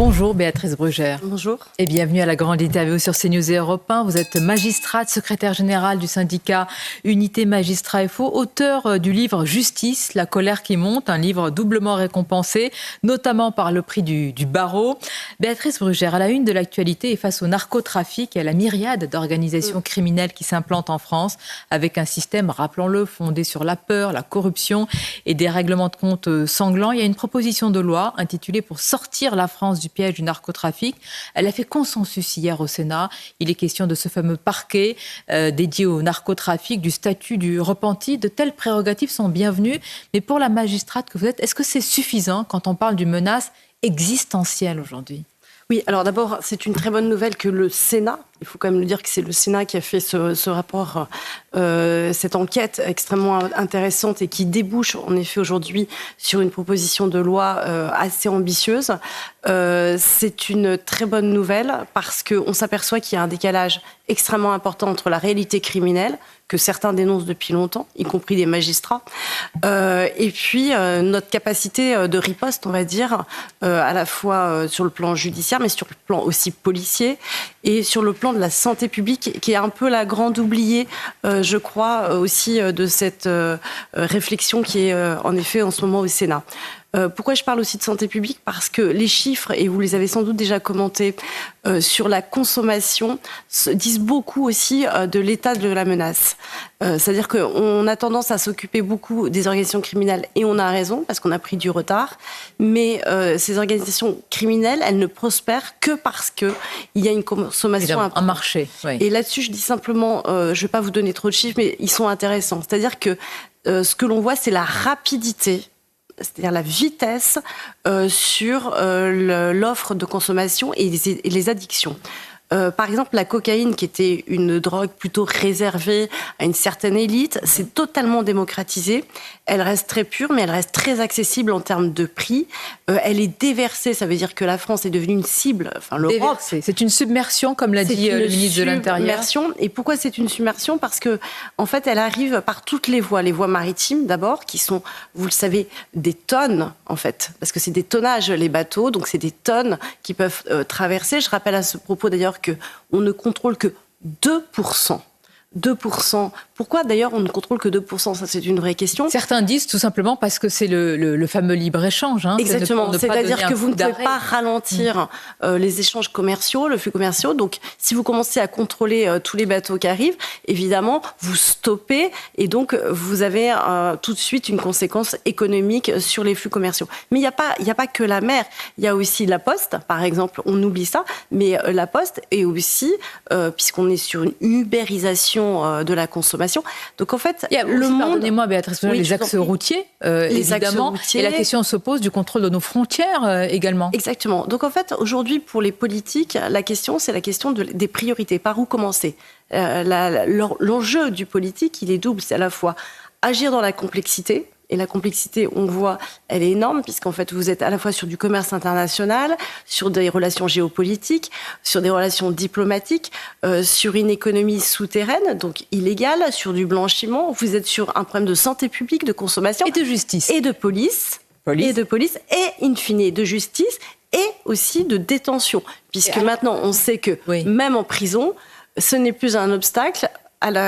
Bonjour Béatrice Brugère. Bonjour. Et bienvenue à la grande interview sur CNews et Europe 1. Vous êtes magistrate, secrétaire générale du syndicat Unité Magistrats FO, auteur du livre Justice, la colère qui monte, un livre doublement récompensé, notamment par le prix du barreau. Béatrice Brugère, à la une de l'actualité et face au narcotrafic et à la myriade d'organisations criminelles qui s'implantent en France, avec un système, rappelons-le, fondé sur la peur, la corruption et des règlements de compte sanglants, il y a une proposition de loi intitulée « Pour sortir la France du piège du narcotrafic ». Elle a fait consensus hier au Sénat. Il est question de ce fameux parquet dédié au narcotrafic, du statut du repenti. De telles prérogatives sont bienvenues. Mais pour la magistrate que vous êtes, est-ce que c'est suffisant quand on parle d'une menace existentielle aujourd'hui ? Oui, alors d'abord, c'est une très bonne nouvelle que le Sénat, il faut quand même le dire que c'est le Sénat qui a fait ce rapport, cette enquête extrêmement intéressante et qui débouche en effet aujourd'hui sur une proposition de loi assez ambitieuse. C'est une très bonne nouvelle parce qu'on s'aperçoit qu'il y a un décalage extrêmement important entre la réalité criminelle, que certains dénoncent depuis longtemps, y compris des magistrats, et puis notre capacité de riposte, on va dire, à la fois sur le plan judiciaire, mais sur le plan aussi policier, et sur le plan de la santé publique, qui est un peu la grande oubliée, je crois, aussi de cette réflexion qui est en effet en ce moment au Sénat. Pourquoi je parle aussi de santé publique ? Parce que les chiffres, et vous les avez sans doute déjà commentés, sur la consommation, disent beaucoup aussi de l'état de la menace. C'est-à-dire qu'on a tendance à s'occuper beaucoup des organisations criminelles, et on a raison, parce qu'on a pris du retard, mais ces organisations criminelles, elles ne prospèrent que parce qu'il y a une consommation importante. Un marché, oui. Et là-dessus, je dis simplement, je ne vais pas vous donner trop de chiffres, mais ils sont intéressants. C'est-à-dire que ce que l'on voit, c'est la rapidité, c'est-à-dire la vitesse sur l'offre de consommation et les addictions. Par exemple, la cocaïne, qui était une drogue plutôt réservée à une certaine élite, c'est totalement démocratisé. Elle reste très pure, mais elle reste très accessible en termes de prix. Elle est déversée, ça veut dire que la France est devenue une cible, enfin l'Europe. Déversée. C'est une submersion, comme l'a dit le ministre de l'Intérieur. Et pourquoi c'est une submersion ? Parce que, en fait, elle arrive par toutes les voies maritimes d'abord, qui sont, vous le savez, des tonnes, en fait, parce que c'est des tonnages, les bateaux, donc c'est des tonnes qui peuvent traverser. Je rappelle à ce propos d'ailleurs qu'on ne contrôle que 2%. 2%. Pourquoi d'ailleurs on ne contrôle que 2% ? Ça, c'est une vraie question. Certains disent tout simplement parce que c'est le fameux libre-échange. Hein, exactement. C'est-à-dire que vous ne pouvez pas ralentir les échanges commerciaux, le flux commerciaux. Donc, si vous commencez à contrôler tous les bateaux qui arrivent, évidemment, vous stoppez et donc vous avez tout de suite une conséquence économique sur les flux commerciaux. Mais il n'y a pas que la mer. Il y a aussi la poste, par exemple. On oublie ça, mais la poste est aussi, puisqu'on est sur une ubérisation de la consommation. Donc en fait, le monde... Pardonnez-moi Béatrice, les axes routiers, évidemment. Et la question se pose du contrôle de nos frontières également. Exactement. Donc en fait, aujourd'hui, pour les politiques, la question, c'est la question des priorités. Par où commencer ? L'enjeu du politique, il est double. C'est à la fois agir dans la complexité. Et la complexité, on voit, elle est énorme, puisqu'en fait, vous êtes à la fois sur du commerce international, sur des relations géopolitiques, sur des relations diplomatiques, sur une économie souterraine, donc illégale, sur du blanchiment. Vous êtes sur un problème de santé publique, de consommation. Et de justice. Et de police. Et de police. Et, in fine, de justice. Et aussi de détention. Puisque maintenant, on sait que, même en prison, ce n'est plus un obstacle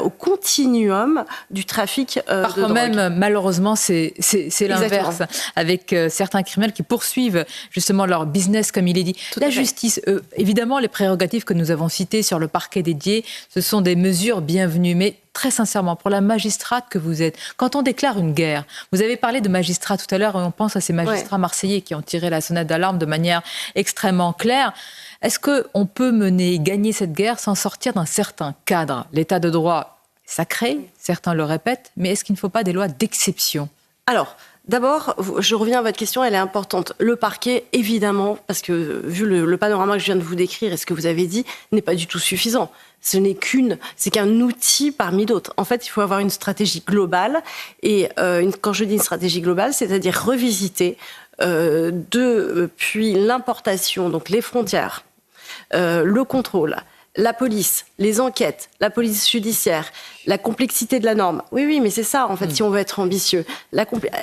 au continuum du trafic de drogue. Parfois même, malheureusement, c'est l'inverse, avec certains criminels qui poursuivent justement leur business, comme il est dit. La justice, évidemment, les prérogatives que nous avons citées sur le parquet dédié, ce sont des mesures bienvenues, mais très sincèrement, pour la magistrate que vous êtes, quand on déclare une guerre, vous avez parlé de magistrats tout à l'heure, et on pense à ces magistrats marseillais qui ont tiré la sonnette d'alarme de manière extrêmement claire. Est-ce qu'on peut gagner cette guerre sans sortir d'un certain cadre ? L'état de droit est sacré, certains le répètent, mais est-ce qu'il ne faut pas des lois d'exception ? Alors, d'abord, je reviens à votre question, elle est importante. Le parquet, évidemment, parce que vu le panorama que je viens de vous décrire et ce que vous avez dit, n'est pas du tout suffisant. C'est qu'un outil parmi d'autres. En fait, il faut avoir une stratégie globale. Et quand je dis une stratégie globale, c'est-à-dire revisiter depuis l'importation, donc les frontières, le contrôle, la police, les enquêtes, la police judiciaire, la complexité de la norme. Oui, mais c'est ça, en fait, si on veut être ambitieux.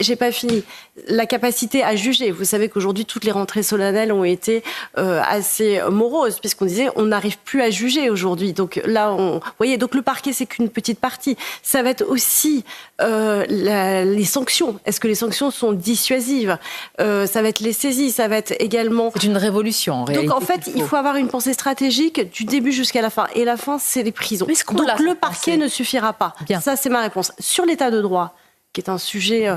J'ai pas fini. La capacité à juger. Vous savez qu'aujourd'hui, toutes les rentrées solennelles ont été assez moroses, puisqu'on disait, on n'arrive plus à juger aujourd'hui. Donc là, vous voyez, donc le parquet, c'est qu'une petite partie. Ça va être aussi les sanctions. Est-ce que les sanctions sont dissuasives? Ça va être les saisies, ça va être également... C'est une révolution, en réalité. Donc, en fait, il faut avoir une pensée stratégique du début jusqu'à la fin. Et la fin, c'est les prisons. Donc, le parquet ne suffira pas. Bien. Ça, c'est ma réponse. Sur l'état de droit, qui est un sujet,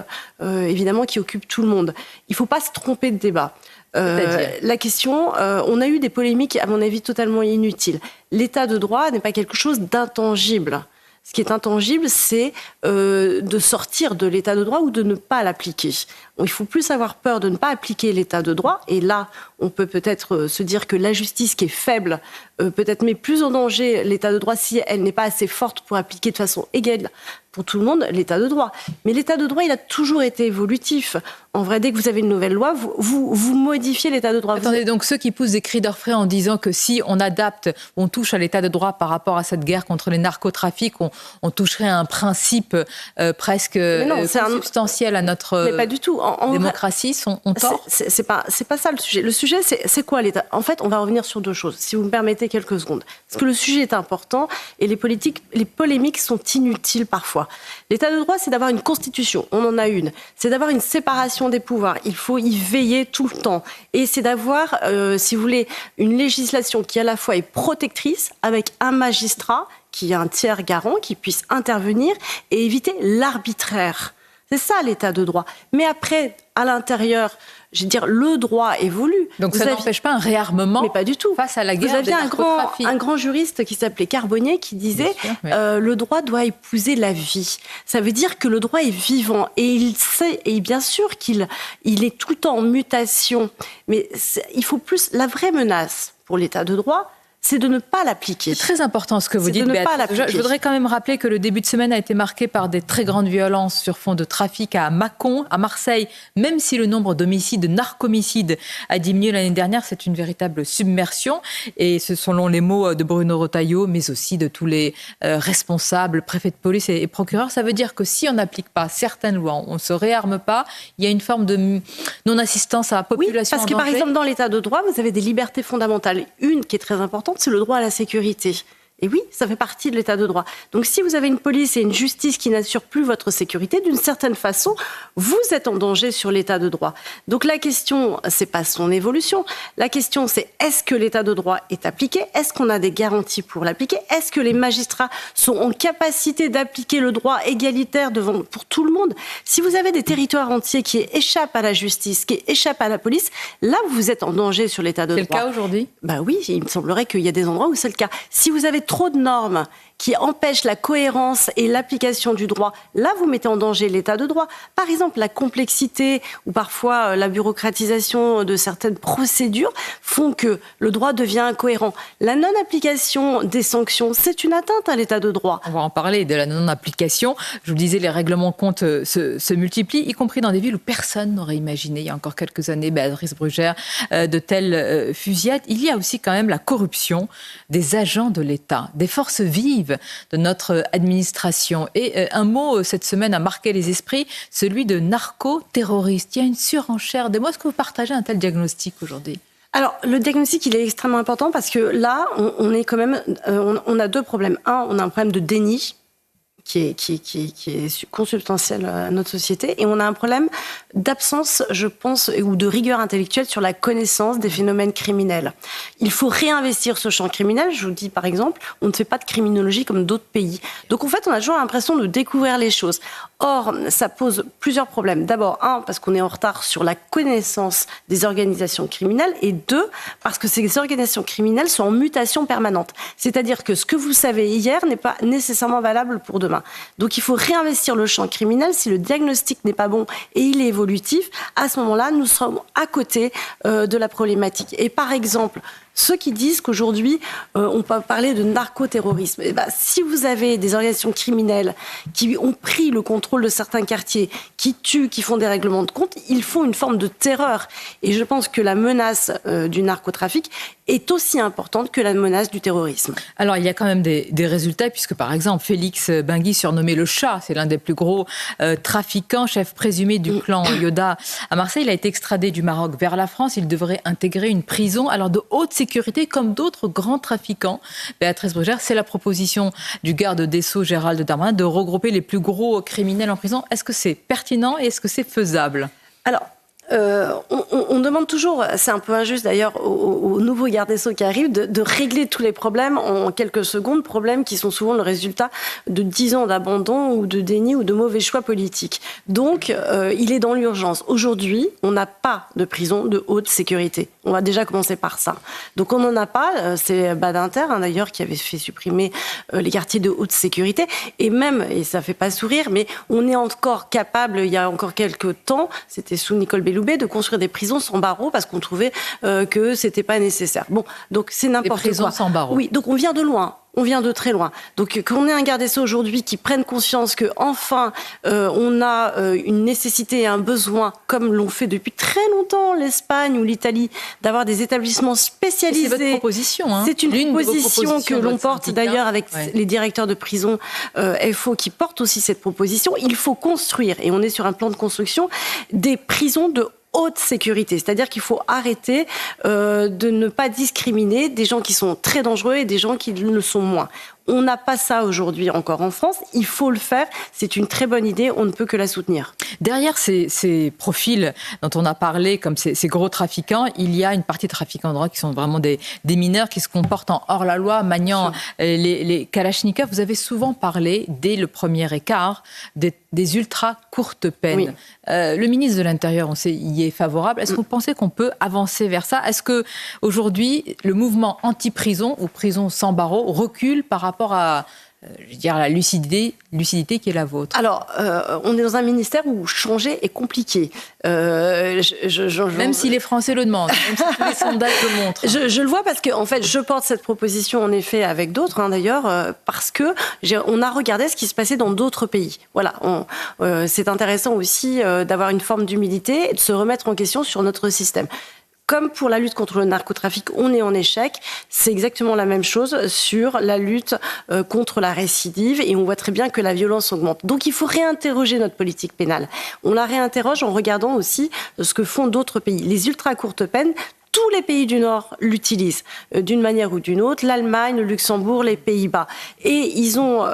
évidemment, qui occupe tout le monde, il ne faut pas se tromper de débat. La question, on a eu des polémiques, à mon avis, totalement inutiles. L'état de droit n'est pas quelque chose d'intangible. Ce qui est intangible, c'est de sortir de l'état de droit ou de ne pas l'appliquer. Il faut plus avoir peur de ne pas appliquer l'état de droit. Et là, on peut peut-être se dire que la justice qui est faible peut-être met plus en danger l'état de droit si elle n'est pas assez forte pour appliquer de façon égale pour tout le monde l'état de droit. Mais l'état de droit, il a toujours été évolutif. En vrai, dès que vous avez une nouvelle loi, vous modifiez l'état de droit. Attendez, donc ceux qui poussent des cris d'orfraie en disant que si on adapte, on touche à l'état de droit par rapport à cette guerre contre les narcotrafics, on toucherait à un principe presque substantiel à notre mais pas du tout. démocratie, on tort. C'est pas ça le sujet. Le sujet, c'est quoi l'état? En fait, on va revenir sur deux choses, si vous me permettez quelques secondes. Parce que le sujet est important et les polémiques sont inutiles parfois. L'état de droit, c'est d'avoir une constitution. On en a une. C'est d'avoir une séparation des pouvoirs. Il faut y veiller tout le temps. Et c'est d'avoir, si vous voulez, une législation qui à la fois est protectrice, avec un magistrat qui est un tiers garant, qui puisse intervenir et éviter l'arbitraire. C'est ça l'état de droit. Mais après, à l'intérieur, je veux dire, le droit évolue. Donc ça n'empêche pas un réarmement, mais pas du tout. Face à la guerre des narcotrafics. Un grand juriste qui s'appelait Carbonnier qui disait le droit doit épouser la vie. Ça veut dire que le droit est vivant et il sait, et bien sûr qu'il est tout le temps en mutation. Mais il faut plus, la vraie menace pour l'état de droit, c'est de ne pas l'appliquer. C'est très important ce que vous dites, Béatrice. Je voudrais quand même rappeler que le début de semaine a été marqué par des très grandes violences sur fond de trafic à Mâcon, à Marseille. Même si le nombre d'homicides, de narcomicides a diminué l'année dernière, c'est une véritable submersion. Et ce sont selon les mots de Bruno Retailleau, mais aussi de tous les responsables, préfets de police et procureurs. Ça veut dire que si on n'applique pas certaines lois, on ne se réarme pas, il y a une forme de non-assistance à la population. Oui, parce que par exemple, dans l'état de droit, vous avez des libertés fondamentales. Une qui est très importante, c'est le droit à la sécurité. Et oui, ça fait partie de l'état de droit. Donc si vous avez une police et une justice qui n'assurent plus votre sécurité, d'une certaine façon, vous êtes en danger sur l'état de droit. Donc la question, c'est pas son évolution. La question, c'est est-ce que l'état de droit est appliqué? Est-ce qu'on a des garanties pour l'appliquer? Est-ce que les magistrats sont en capacité d'appliquer le droit égalitaire pour tout le monde? Si vous avez des territoires entiers qui échappent à la justice, qui échappent à la police, là, vous êtes en danger sur l'état de droit. C'est le cas aujourd'hui? Ben oui, il me semblerait qu'il y a des endroits où c'est le cas. Si vous avez trop de normes qui empêchent la cohérence et l'application du droit, là, vous mettez en danger l'état de droit. Par exemple, la complexité ou parfois la bureaucratisation de certaines procédures font que le droit devient incohérent. La non-application des sanctions, c'est une atteinte à l'état de droit. On va en parler de la non-application. Je vous le disais, les règlements comptes se multiplient, y compris dans des villes où personne n'aurait imaginé, il y a encore quelques années, Béatrice Brugère, de telles fusillades. Il y a aussi quand même la corruption des agents de l'État, des forces vives de notre administration. Et un mot cette semaine a marqué les esprits, celui de narco-terroriste. Il y a une surenchère des mots. Est-ce que vous partagez un tel diagnostic aujourd'hui ? Alors, le diagnostic, il est extrêmement important parce que là, on est quand même, on a deux problèmes. Un, on a un problème de déni qui est consubstantiel à notre société. Et on a un problème d'absence, je pense, ou de rigueur intellectuelle sur la connaissance des phénomènes criminels. Il faut réinvestir ce champ criminel. Je vous dis, par exemple, on ne fait pas de criminologie comme d'autres pays. Donc, en fait, on a toujours l'impression de découvrir les choses. Or, ça pose plusieurs problèmes. D'abord, un, parce qu'on est en retard sur la connaissance des organisations criminelles. Et deux, parce que ces organisations criminelles sont en mutation permanente. C'est-à-dire que ce que vous savez hier n'est pas nécessairement valable pour demain. Donc il faut réinvestir le champ criminel. Si le diagnostic n'est pas bon et il est évolutif, à ce moment-là, nous sommes à côté de la problématique. Et par exemple, ceux qui disent qu'aujourd'hui, on peut parler de narcoterrorisme. Eh ben, si vous avez des organisations criminelles qui ont pris le contrôle de certains quartiers, qui tuent, qui font des règlements de compte, ils font une forme de terreur. Et je pense que la menace du narcotrafic est aussi importante que la menace du terrorisme. Alors, il y a quand même des résultats, puisque par exemple, Félix Bengui, surnommé le Chat, c'est l'un des plus gros trafiquants, chef présumé du clan Yoda à Marseille. Il a été extradé du Maroc vers la France. Il devrait intégrer une prison alors de haute sécurité, comme d'autres grands trafiquants. Béatrice Brugère, c'est la proposition du garde des Sceaux, Gérald Darmanin, de regrouper les plus gros criminels en prison. Est-ce que c'est pertinent et est-ce que c'est faisable ? Alors, on demande toujours, c'est un peu injuste d'ailleurs, aux nouveaux gardes des Sceaux qui arrivent, de régler tous les problèmes en quelques secondes, problèmes qui sont souvent le résultat de 10 ans d'abandon ou de déni ou de mauvais choix politiques. Donc, il est dans l'urgence. Aujourd'hui, on n'a pas de prison de haute sécurité. On va déjà commencer par ça. Donc, on n'en a pas. C'est Badinter, d'ailleurs, qui avait fait supprimer les quartiers de haute sécurité. Et même, et ça ne fait pas sourire, mais on est encore capable, il y a encore quelques temps, c'était sous Nicole Belloubet, de construire des prisons sans barreaux parce qu'on trouvait que c'était pas nécessaire. Bon, donc c'est n'importe quoi. Des prisons sans barreaux. Oui, donc on vient de loin. On vient de très loin. Donc, qu'on ait un garde des Sceaux aujourd'hui qui prenne conscience que enfin on a une nécessité et un besoin, comme l'ont fait depuis très longtemps l'Espagne ou l'Italie, d'avoir des établissements spécialisés. C'est votre proposition, hein. C'est une proposition que l'on porte d'ailleurs avec les directeurs de prison FO qui portent aussi cette proposition. Il faut construire, et on est sur un plan de construction, des prisons de haute sécurité, c'est-à-dire qu'il faut arrêter de ne pas discriminer des gens qui sont très dangereux et des gens qui le sont moins. On n'a pas ça aujourd'hui encore en France, il faut le faire, c'est une très bonne idée, on ne peut que la soutenir. Derrière ces profils dont on a parlé, comme ces gros trafiquants, il y a une partie de trafiquants de drogue qui sont vraiment des mineurs qui se comportent en hors-la-loi, maniant les kalachnikovs. Vous avez souvent parlé, dès le premier écart, des ultra courtes peines. Oui. Le ministre de l'Intérieur, on sait, y est favorable. Est-ce que vous pensez qu'on peut avancer vers ça ? Est-ce qu'aujourd'hui, le mouvement anti-prison ou prison sans barreaux recule par rapport à la lucidité qui est la vôtre? Alors, on est dans un ministère où changer est compliqué. Même si les Français le demandent, même si tous les sondages le montrent. Je le vois parce que, en fait, je porte cette proposition, en effet, avec d'autres, d'ailleurs, parce que on a regardé ce qui se passait dans d'autres pays. Voilà, c'est intéressant aussi d'avoir une forme d'humilité et de se remettre en question sur notre système. Comme pour la lutte contre le narcotrafic, on est en échec. C'est exactement la même chose sur la lutte contre la récidive et on voit très bien que la violence augmente. Donc il faut réinterroger notre politique pénale. On la réinterroge en regardant aussi ce que font d'autres pays. Les ultra courtes peines, tous les pays du Nord l'utilisent d'une manière ou d'une autre, l'Allemagne, le Luxembourg, les Pays-Bas. Et ils ont,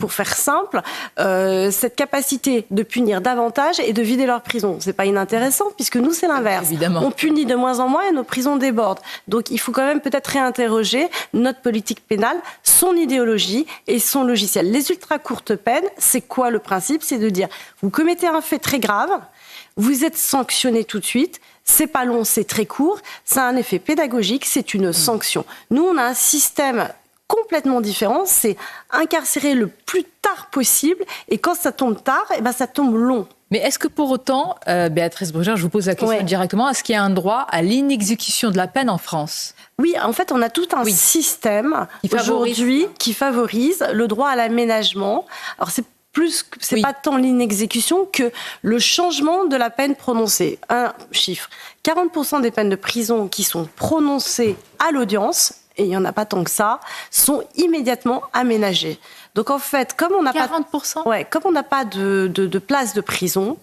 pour faire simple, cette capacité de punir davantage et de vider leurs prisons. C'est pas inintéressant, puisque nous, c'est l'inverse. Évidemment. On punit de moins en moins et nos prisons débordent. Donc il faut quand même peut-être réinterroger notre politique pénale, son idéologie et son logiciel. Les ultra courtes peines, c'est quoi le principe ? C'est de dire, vous commettez un fait très grave, vous êtes sanctionné tout de suite. C'est pas long, c'est très court. Ça a un effet pédagogique, c'est une sanction. Nous, on a un système complètement différent. C'est incarcérer le plus tard possible. Et quand ça tombe tard, ça tombe long. Mais est-ce que pour autant, Béatrice Brugère, je vous pose la question directement, est-ce qu'il y a un droit à l'inexécution de la peine en France ? Oui, en fait, on a tout un système aujourd'hui qui favorise le droit à l'aménagement. Alors, c'est pas tant l'inexécution que le changement de la peine prononcée. Un chiffre, 40% des peines de prison qui sont prononcées à l'audience, et il n'y en a pas tant que ça, sont immédiatement aménagées. Donc en fait, comme on n'a pas 40%, comme on n'a pas de place de prison,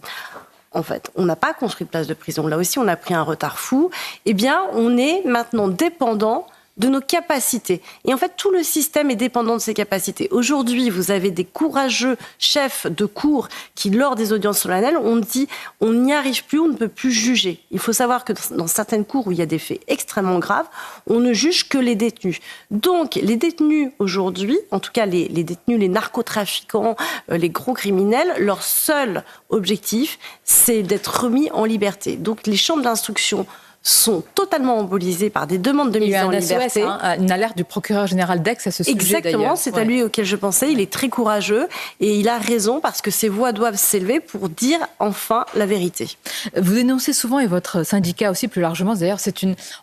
en fait, on n'a pas construit de place de prison. Là aussi, on a pris un retard fou. Eh bien, on est maintenant dépendant de nos capacités. Et en fait, tout le système est dépendant de ces capacités. Aujourd'hui, vous avez des courageux chefs de cour qui, lors des audiences solennelles, ont dit on n'y arrive plus, on ne peut plus juger. Il faut savoir que dans certaines cours où il y a des faits extrêmement graves, on ne juge que les détenus. Donc, les détenus aujourd'hui, en tout cas les détenus, les narcotrafiquants, les gros criminels, leur seul objectif, c'est d'être remis en liberté. Donc, les chambres d'instruction sont totalement embolisés par des demandes de mise en liberté. Une alerte du procureur général d'Aix à ce sujet. Exactement, c'est à lui auquel je pensais. Il est très courageux et il a raison parce que ces voix doivent s'élever pour dire enfin la vérité. Vous dénoncez souvent, et votre syndicat aussi plus largement, d'ailleurs,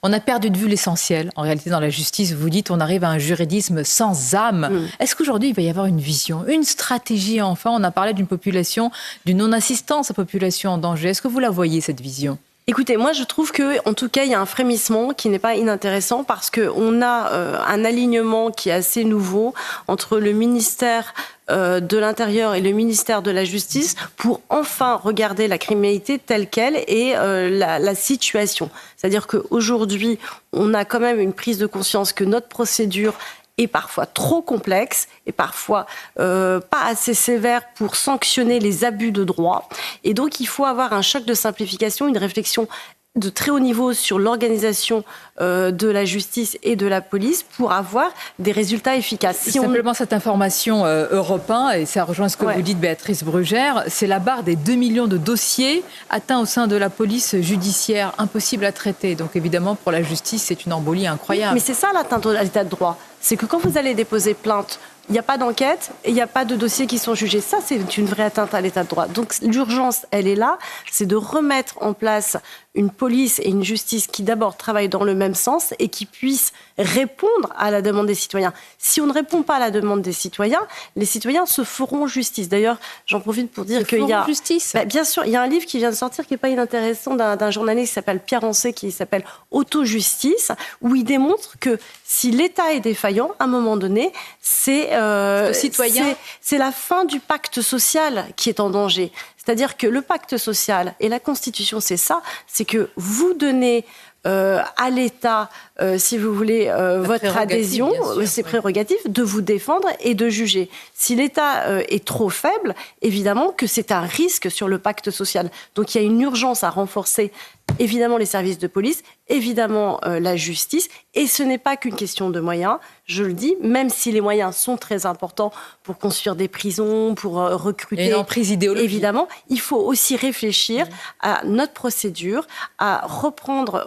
on a perdu de vue l'essentiel. En réalité, dans la justice, vous dites on arrive à un juridisme sans âme. Est-ce qu'aujourd'hui, il va y avoir une vision, une stratégie enfin? On a parlé d'une population, d'une non-assistance à population en danger. Est-ce que vous la voyez, cette vision? Écoutez, moi je trouve que, en tout cas, il y a un frémissement qui n'est pas inintéressant parce qu'on a un alignement qui est assez nouveau entre le ministère de l'Intérieur et le ministère de la Justice pour enfin regarder la criminalité telle qu'elle et la situation. C'est-à-dire qu'aujourd'hui, on a quand même une prise de conscience que notre procédure est parfois trop complexe et parfois pas assez sévère pour sanctionner les abus de droit. Et donc, il faut avoir un choc de simplification, une réflexion de très haut niveau sur l'organisation de la justice et de la police pour avoir des résultats efficaces. Simplement cette information Europe 1, et ça rejoint ce que vous dites, Béatrice Brugère, c'est la barre des 2 millions de dossiers atteints au sein de la police judiciaire, impossible à traiter. Donc évidemment, pour la justice, c'est une embolie incroyable. Mais c'est ça l'atteinte à l'état de droit. C'est que quand vous allez déposer plainte, il n'y a pas d'enquête et il n'y a pas de dossiers qui sont jugés. Ça, c'est une vraie atteinte à l'état de droit. Donc l'urgence, elle est là, c'est de remettre en place une police et une justice qui d'abord travaillent dans le même sens et qui puissent répondre à la demande des citoyens. Si on ne répond pas à la demande des citoyens, les citoyens se feront justice. D'ailleurs, j'en profite pour dire qu'il y a... justice. Bien sûr, il y a un livre qui vient de sortir qui n'est pas inintéressant d'un journaliste qui s'appelle Pierre Ancet, qui s'appelle Auto-justice, où il démontre que si l'État est défaillant, à un moment donné, c'est la fin du pacte social qui est en danger. C'est-à-dire que le pacte social et la Constitution, c'est ça, c'est que vous donnez à l'État, si vous voulez, votre adhésion, ses prérogatives, de vous défendre et de juger. Si l'État est trop faible, évidemment que c'est un risque sur le pacte social. Donc il y a une urgence à renforcer évidemment les services de police, évidemment la justice, et ce n'est pas qu'une question de moyens, je le dis, même si les moyens sont très importants pour construire des prisons, pour recruter. Et une emprise idéologique. Évidemment, il faut aussi réfléchir à notre procédure, à reprendre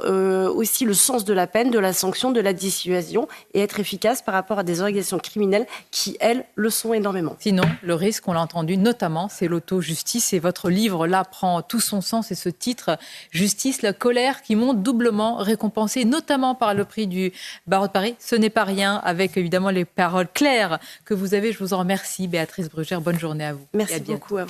aussi le sens de la peine, de la sanction, de la dissuasion, et être efficace par rapport à des organisations criminelles qui, elles, le sont énormément. Sinon, le risque, on l'a entendu notamment, c'est l'auto-justice, et votre livre, là, prend tout son sens, et ce titre, Justice, la colère qui monte, doublement récompensée, notamment par le prix du Barreau de Paris. Ce n'est pas rien, avec évidemment les paroles claires que vous avez. Je vous en remercie, Béatrice Brugère. Bonne journée à vous. Merci beaucoup à vous.